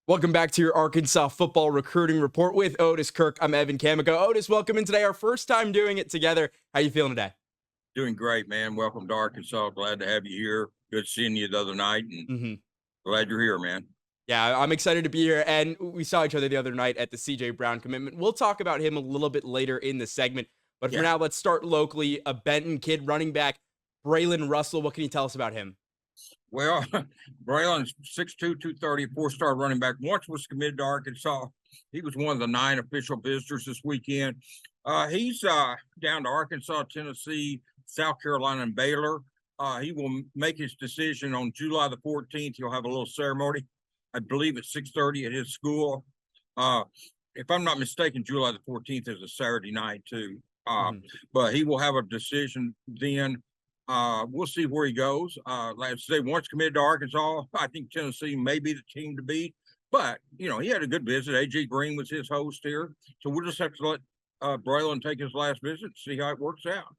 Welcome back to your Arkansas football recruiting report with Otis Kirk. I'm Evan Kamikow. Otis, welcome in today. Our first time doing it together. How you feeling today? Doing great, man. Welcome to Arkansas. Glad to have you here. Good seeing you the other night, and hmm glad you're here, man. Yeah, I'm excited to be here. And we saw each other the other night at the CJ Brown commitment. We'll talk about him a little bit later in the segment. But for Yeah. now, let's start locally. A Benton kid running back, Braylon Russell. What can you tell us about him? Well, Braylon's 6'2", 230, four-star running back. Once was committed to Arkansas. He was one of the 9 official visitors this weekend. He's down to Arkansas, Tennessee, South Carolina, and Baylor. He will make his decision on July the 14th. He'll have a little ceremony, I believe, at 6:30 at his school. Uh, if I'm not mistaken, July the 14th is a Saturday night too. Mhm. But he will have a decision then. We'll see where he goes. Like I say, once committed to Arkansas, I think Tennessee may be the team to beat. But he had a good visit. AJ Green was his host here, so we'll just have to let Braylon take his last visit and see how it works out.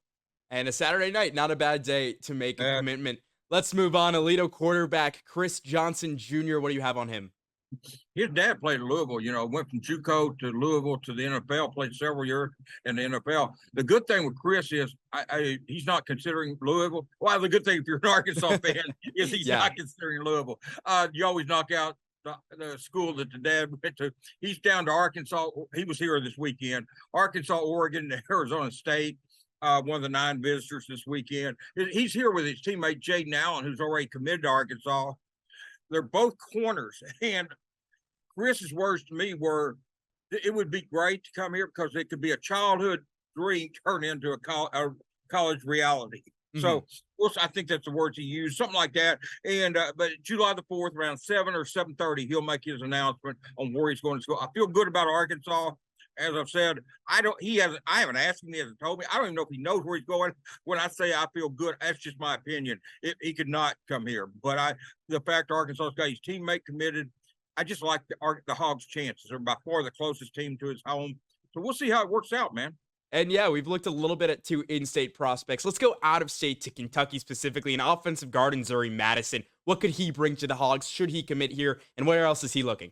And a Saturday night, not a bad day to make a Uh, commitment. Let's move on. Alito quarterback Chris Johnson Jr. What do you have on him? his dad played at Louisville. Went from JUCO to Louisville to the NFL. Played several years in the NFL. The good thing with Chris is he's not considering Louisville. Well, the good thing if you're an Arkansas fan is he's Yeah. not considering Louisville. You always knock out the school that the dad went to. He's down to Arkansas. He was here this weekend. Arkansas, Oregon, Arizona State. One of the 9 visitors this weekend. He's here with his teammate Jaden Allen, who's already committed to Arkansas. They're both corners, and Chris's words to me were, it would be great to come here because it could be a childhood dream turn into a college reality. Mhm. So, I think that's the words he used, something like that. And but July the 4th, around 7 or 7:30, he'll make his announcement on where he's going to school. I feel good about Arkansas. As I've said, I haven't asked him. He hasn't told me. I don't even know if he knows where he's going. When I say I feel good, that's just my opinion. He could not come here, but the fact Arkansas's got his teammate committed, I just like the Hogs' chances. They're by far the closest team to his home. So we'll see how it works out, man. And yeah, we've looked a little bit at 2 in-state prospects. Let's go out of state to Kentucky specifically. An offensive guard in Zuri Madison. What could he bring to the Hogs? Should he commit here? And where else is he looking?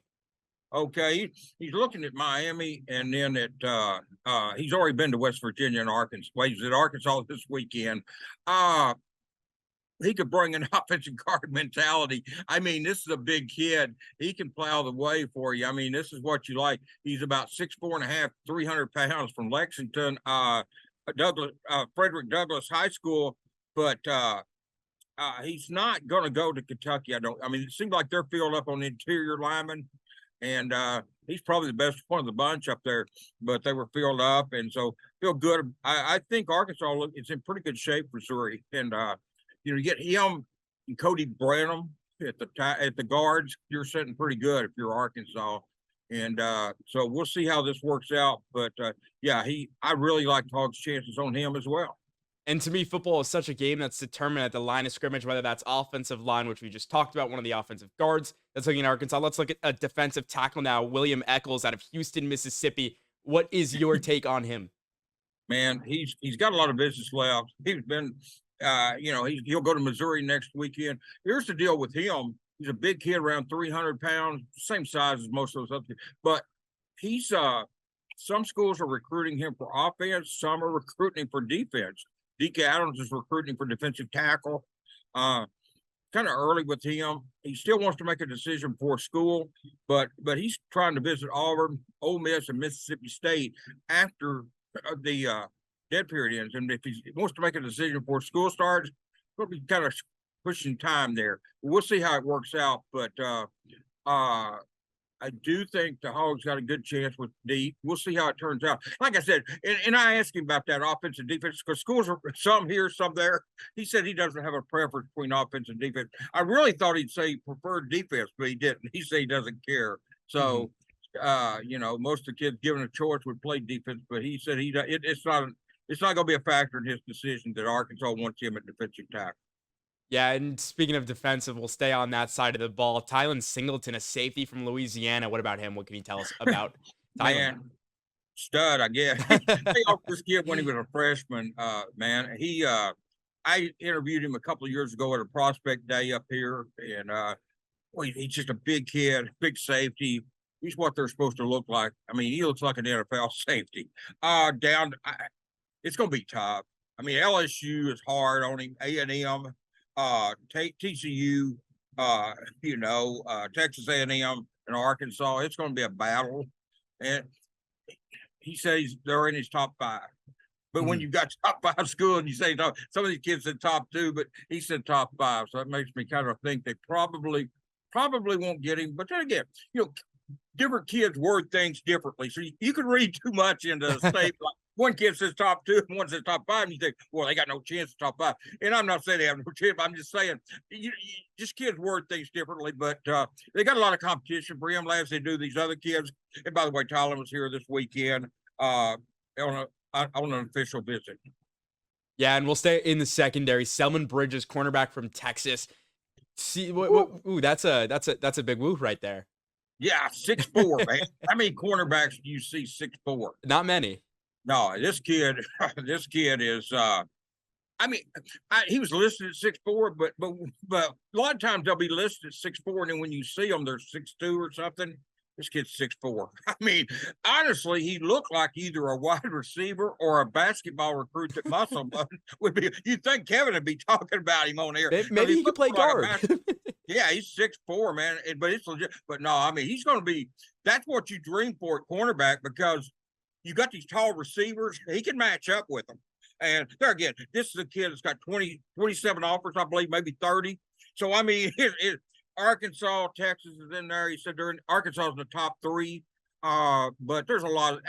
Okay, he's looking at Miami, and then he's already been to West Virginia and Arkansas. Well, he's at Arkansas this weekend. He could bring an offensive guard mentality. I mean, this is a big kid. He can plow the way for you. I mean, this is what you like. He's about 6'4.5", 300 pounds from Lexington, Frederick Douglass High School, but he's not going to go to Kentucky. I mean, it seems like they're filled up on interior linemen, and he's probably the best one of the bunch up there. But they were filled up, and so feel good. I think Arkansas is in pretty good shape for Missouri, and you get him and Cody Branham at the guards. You're sitting pretty good if you're Arkansas, and so we'll see how this works out. But yeah, I really like Hog's chances on him as well. And to me, football is such a game that's determined at the line of scrimmage, whether that's offensive line, which we just talked about, one of the offensive guards that's looking at Arkansas. Let's look at a defensive tackle now, William Eccles out of Houston, Mississippi. What is your take on him? Man, he's got a lot of business left. He's been, he'll go to Missouri next weekend. Here's the deal with him. He's a big kid, around 300 pounds, same size as most of those other kids. But he's some schools are recruiting him for offense, some are recruiting him for defense. DK Adams is recruiting for defensive tackle. Uh, Kind of early with him. He still wants to make a decision for school, but he's trying to visit Auburn, Ole Miss, and Mississippi State after the dead period ends. And if he wants to make a decision before school starts, we'll be kind of pushing time there. We'll see how it works out, but I do think the Hogs got a good chance with D. We'll see how it turns out. Like I said, and I asked him about that offense and defense because schools are some here, some there. He said he doesn't have a preference between offense and defense. I really thought he'd say preferred defense, but he didn't. He said he doesn't care. Mhm. So, most of the kids given a choice would play defense, but he said it's not going to be a factor in his decision that Arkansas wants him at defensive tackle. Yeah, and speaking of defensive, we'll stay on that side of the ball. Tylen Singleton, a safety from Louisiana. What about him? What can you tell us about Tylen? Man, stud, I guess. They offered this kid when he was a freshman. Man, I interviewed him a couple of years ago at a prospect day up here, and Well, he's just a big kid, big safety. He's what they're supposed to look like. I mean, he looks like an NFL safety. It's going to be tough. I mean, LSU is hard on him. A&M, TCU, Texas A&M and Arkansas. It's going to be a battle. And he says they're in his top 5. But when you've got top 5 school and you say some of these kids said top 2, but he said top 5. So that makes me kind of think they probably won't get him. But then again, different kids word things differently. So you can read too much into a state. Like one kid says top 2 and one says top 5. And you think, well, they got no chance at top 5. And I'm not saying they have no chance. I'm just saying just kids word things differently. But they got a lot of competition for him as they do these other kids. And by the way, Tyler was here this weekend on an official visit. Yeah, and we'll stay in the secondary. Selman Bridges, cornerback from Texas. See, ooh, that's a big woo right there. Yeah, 6'4", man. How many cornerbacks do you see 6'4"? Not many. No, this kid is. He was listed at 6'4", but a lot of times they'll be listed at 6'4", and then when you see them, they're 6'2" or something. This kid's 6'4". I mean, honestly, he looked like either a wide receiver or a basketball recruit that muscle would be. You'd think Kevin would be talking about him on air. Maybe he could play guard. Yeah, he's 6'4", man. But it's legit. But no, I mean, he's going to be. That's what you dream for at cornerback because you got these tall receivers. He can match up with them. And there again, this is a kid that's got 27 offers, I believe, maybe 30. So I mean, Arkansas, Texas is in there. He said Arkansas is in the top 3. But there's a lot of,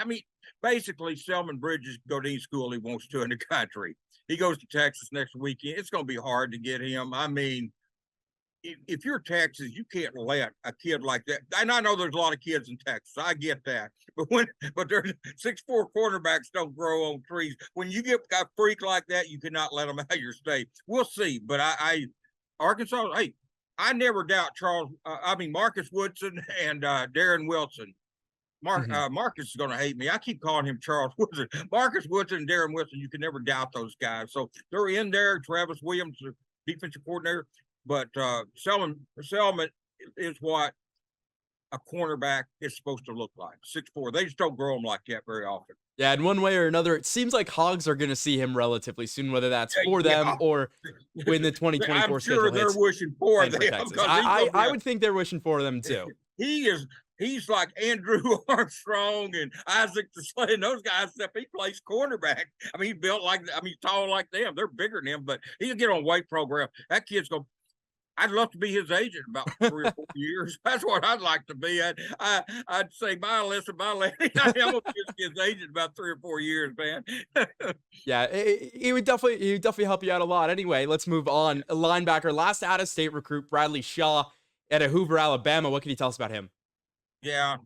basically Selman Bridges go to any school he wants to in the country. He goes to Texas next weekend. It's going to be hard to get him. I mean, if you're Texas, you can't let a kid like that. And I know there's a lot of kids in Texas. I get that. But there's 6'4" quarterbacks don't grow on trees. When you get a freak like that, you cannot let them out of your state. We'll see. But Arkansas, hey, I never doubt Marcus Woodson and Darren Wilson. Marcus is going to hate me. I keep calling him Charles Woodson. Marcus Woodson and Darren Wilson, you can never doubt those guys. So they're in there. Travis Williams, the defensive coordinator. But Selman is what a cornerback is supposed to look like. 6'4". They just don't grow them like that very often. Yeah, in one way or another, it seems like Hogs are going to see him relatively soon, whether that's for them or when the 2024 I'm schedule sure they're hits wishing for them. I would think they're wishing for them too. He's like Andrew Armstrong and Isaac DeSlay and those guys, except he plays cornerback. I mean, he's tall like them. They're bigger than him, but he'll get on weight program. That kid's going to. I'd love to be his agent about 3 or 4 years. That's what I'd like to be. I'd say, bye, Alyssa, bye, Lenny. I'm going to be his agent about 3 or 4 years, man. Yeah, he would definitely help you out a lot. Anyway, let's move on. A linebacker, last out-of-state recruit, Bradley Shaw at Hoover, Alabama. What can you tell us about him? Yeah,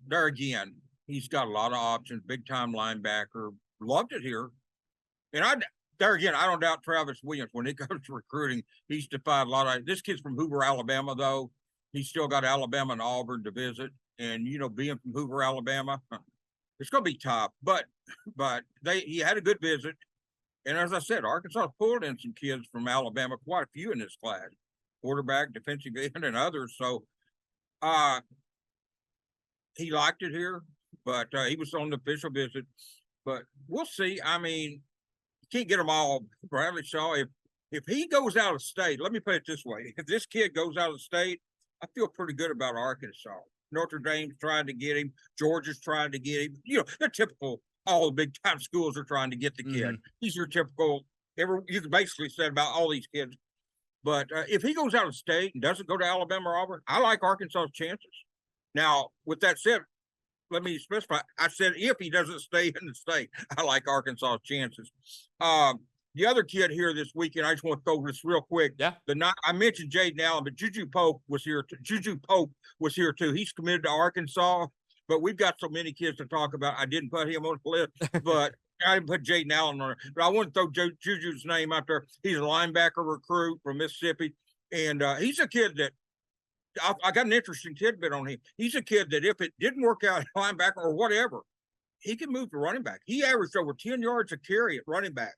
there again, he's got a lot of options. Big-time linebacker. Loved it here. And there again, I don't doubt Travis Williams. When it comes to recruiting, he's defied a lot of. This kid's from Hoover, Alabama, though. He's still got Alabama and Auburn to visit. And, being from Hoover, Alabama, it's going to be tough. But he had a good visit. And as I said, Arkansas pulled in some kids from Alabama, quite a few in this class. Quarterback, defensive end, and others. So he liked it here, but he was on the official visit. But we'll see. I mean, can't get them all. Bradley Shaw, if he goes out of state, let me put it this way. If this kid goes out of state, I feel pretty good about Arkansas. Notre Dame's trying to get him. Georgia's trying to get him. They're typical. All the big-time schools are trying to get the kid. These are typical. You can basically say about all these kids. But if he goes out of state and doesn't go to Alabama or Auburn, I like Arkansas's chances. Now, with that said, let me specify. I said if he doesn't stay in the state, I like Arkansas's chances. The other kid here this weekend, I just want to throw this real quick. Yeah. I mentioned Jaden Allen, but Juju Pope was here. Juju Pope was here too. He's committed to Arkansas, but we've got so many kids to talk about. I didn't put him on the list, but I didn't put Jaden Allen on it. But I want to throw Juju's name out there. He's a linebacker recruit from Mississippi, and he's a kid that I got an interesting tidbit on him. He's a kid that if it didn't work out at linebacker or whatever, he can move to running back. He averaged over 10 yards a carry at running back.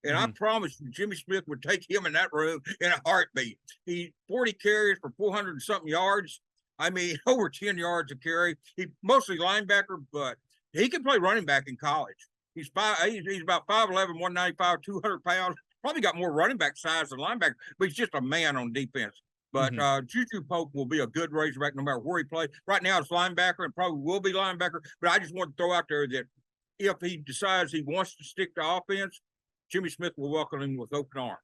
And I promise you, Jimmy Smith would take him in that room in a heartbeat. He 40 carries for 400 and something yards. I mean, over 10 yards a carry. He mostly linebacker, but he can play running back in college. He's about 5'11", 195, 200 pounds. Probably got more running back size than linebacker, but he's just a man on defense. But Juju Pope will be a good Razorback no matter where he plays. Right now it's linebacker and probably will be linebacker. But I just want to throw out there that if he decides he wants to stick to offense, Jimmy Smith will welcome him with open arms.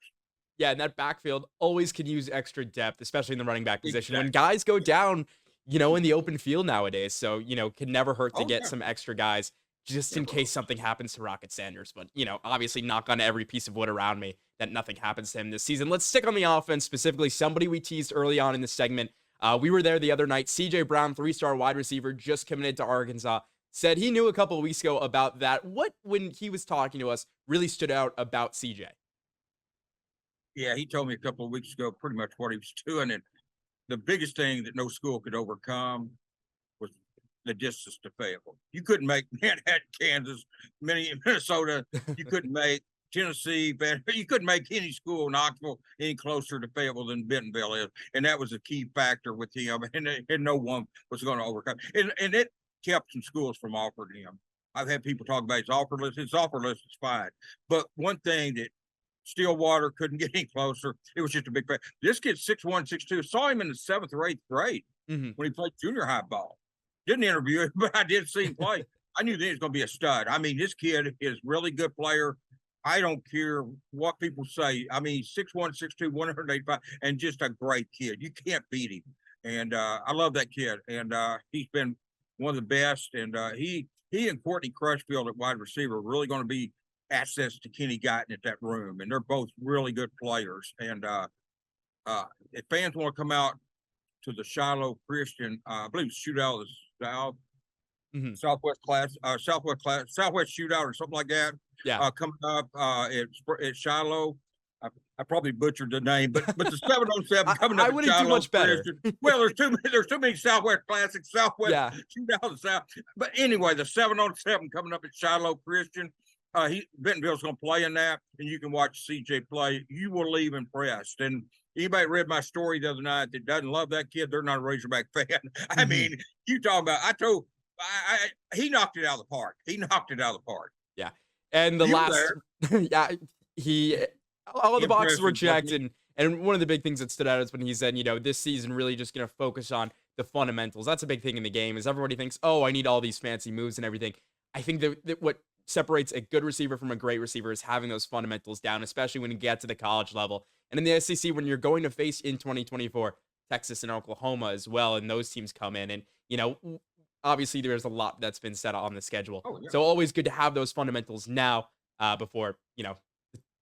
Yeah, and that backfield always can use extra depth, especially in the running back position. Exactly. When guys go down, in the open field nowadays. So, can never hurt to get some extra guys just in case something happens to Rocket Sanders. But, obviously knock on every piece of wood around me that nothing happens to him this season. Let's stick on the offense, specifically somebody we teased early on in the segment. We were there the other night. CJ Brown, 3-star wide receiver, just committed to Arkansas, said he knew a couple of weeks ago about that. What, when he was talking to us, really stood out about CJ? Yeah, he told me a couple of weeks ago pretty much what he was doing. And the biggest thing that no school could overcome was the distance to Fayetteville. You couldn't make Manhattan, Kansas, Minnesota. You couldn't make Tennessee. You couldn't make any school in Knoxville any closer to Fayetteville than Bentonville is. And that was a key factor with him. And no one was going to overcome. And it kept some schools from offering him. I've had people talk about his offer list. His offer list is fine. But one thing that Stillwater couldn't get any closer. It was just a big fact. This kid's 6'1", 6'2". Saw him in the 7th or 8th grade when he played junior high ball. Didn't interview him, but I did see him play. I knew that he was going to be a stud. I mean, this kid is really good player. I don't care what people say. I mean, 6'1", 6'2", 185, and just a great kid. You can't beat him. And I love that kid. And he's been one of the best. And he and Courtney Crutchfield at wide receiver are really going to be assets to Kenny Guyton at that room, and they're both really good players. And if fans want to come out to the Shiloh Christian, I believe it's Shootout of the Southwest Shootout or something like that. Yeah, coming up at Shiloh. I probably butchered the name, but the 707 coming up. I wouldn't do much better. Well, there's too many Southwest Classics, Southwest Shootout of the South. But anyway, the 707 coming up at Shiloh Christian. Bentonville's going to play in that, and you can watch CJ play. You will leave impressed. And anybody read my story the other night that doesn't love that kid, they're not a Razorback fan. I mean, you talking about? He knocked it out of the park. He knocked it out of the park. Yeah, and the all the boxes were checked, and one of the big things that stood out is when he said, this season really just going to focus on the fundamentals. That's a big thing in the game. Is everybody thinks, oh, I need all these fancy moves and everything. I think that what separates a good receiver from a great receiver is having those fundamentals down, especially when you get to the college level. And in the SEC, when you're going to face in 2024 Texas and Oklahoma as well, and those teams come in, and obviously there's a lot that's been set on the schedule. So always good to have those fundamentals now before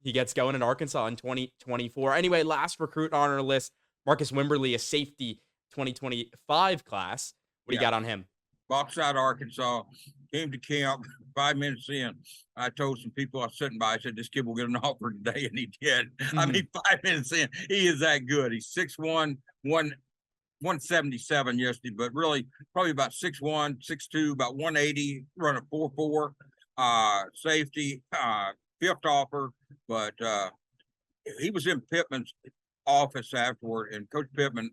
he gets going in Arkansas in 2024. Anyway, last recruit on our list, Marcus Wimberly, a safety 2025 class. What do you got on him? Bauxite, Arkansas, came to camp 5 minutes in. I told some people I was sitting by, I said, this kid will get an offer today, and he did. I mean, 5 minutes in, he is that good. He's 6'1", 177 yesterday, but really probably about 6'1", 6'2", about 180, running 4.4, safety, 5th offer. But he was in Pittman's office afterward, and Coach Pittman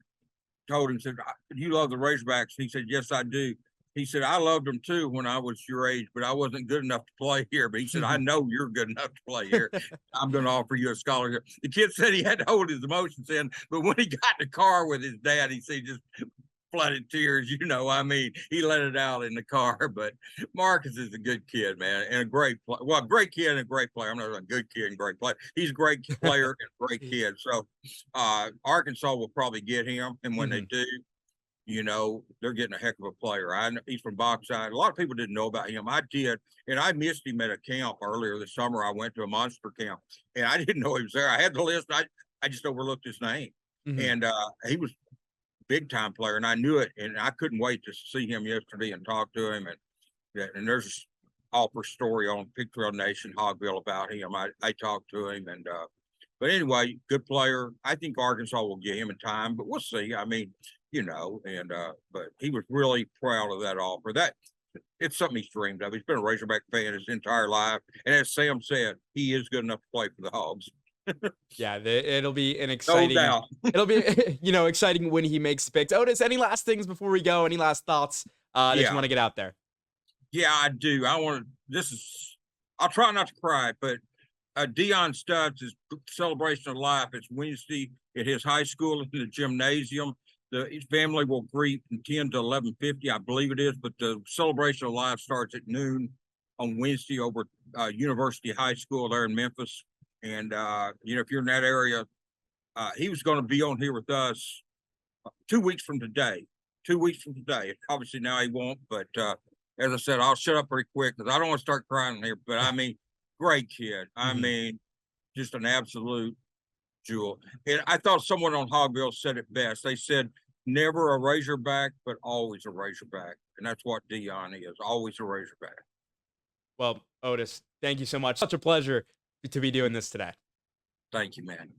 told him, said, you love the Razorbacks? He said, yes, I do. He said, I loved them too when I was your age, but I wasn't good enough to play here. But he said, I know you're good enough to play here. I'm going to offer you a scholarship. The kid said he had to hold his emotions in, but when he got in the car with his dad, he said just flooded tears. I mean, he let it out in the car. But Marcus is a good kid, man, and a great player. Well, great kid and a great player. I'm not a good kid and great player. He's a great player and a great kid. So Arkansas will probably get him, and when they do, they're getting a heck of a player. I know he's from Bauxite. A lot of people didn't know about him. I did, and I missed him at a camp earlier this summer. I went to a monster camp, and I didn't know he was there. I had the list. I just overlooked his name, and he was a big-time player, and I knew it, and I couldn't wait to see him yesterday and talk to him. And there's an offer story on Pig Trail Nation Hogville about him. I talked to him, and but anyway, good player. I think Arkansas will get him in time, but we'll see. I mean, but he was really proud of that offer. That it's something he's dreamed of. He's been a Razorback fan his entire life, and as Sam said, he is good enough to play for the Hogs. Yeah, it'll be an No exciting. doubt. It'll be exciting when he makes the picks. Otis, any last things before we go? Any last thoughts that you Yeah, want to get out there? yeah, I do. I'll try not to cry, but Dion Stubbs' celebration of life is Wednesday at his high school in the gymnasium. His family will greet from 10 to 11:50, I believe it is, but the celebration of life starts at noon on Wednesday over University High School there in Memphis. And, if you're in that area, he was going to be on here with us 2 weeks from today. 2 weeks from today. Obviously, now he won't, but as I said, I'll shut up pretty quick because I don't want to start crying here. But I mean, great kid. I Mhm. mean, just an absolute jewel. And I thought someone on Hogville said it best. They said, never a Razorback, but always a Razorback. And that's what Dion is, always a Razorback. Well, Otis, thank you so much. Such a pleasure to be doing this today. Thank you, man.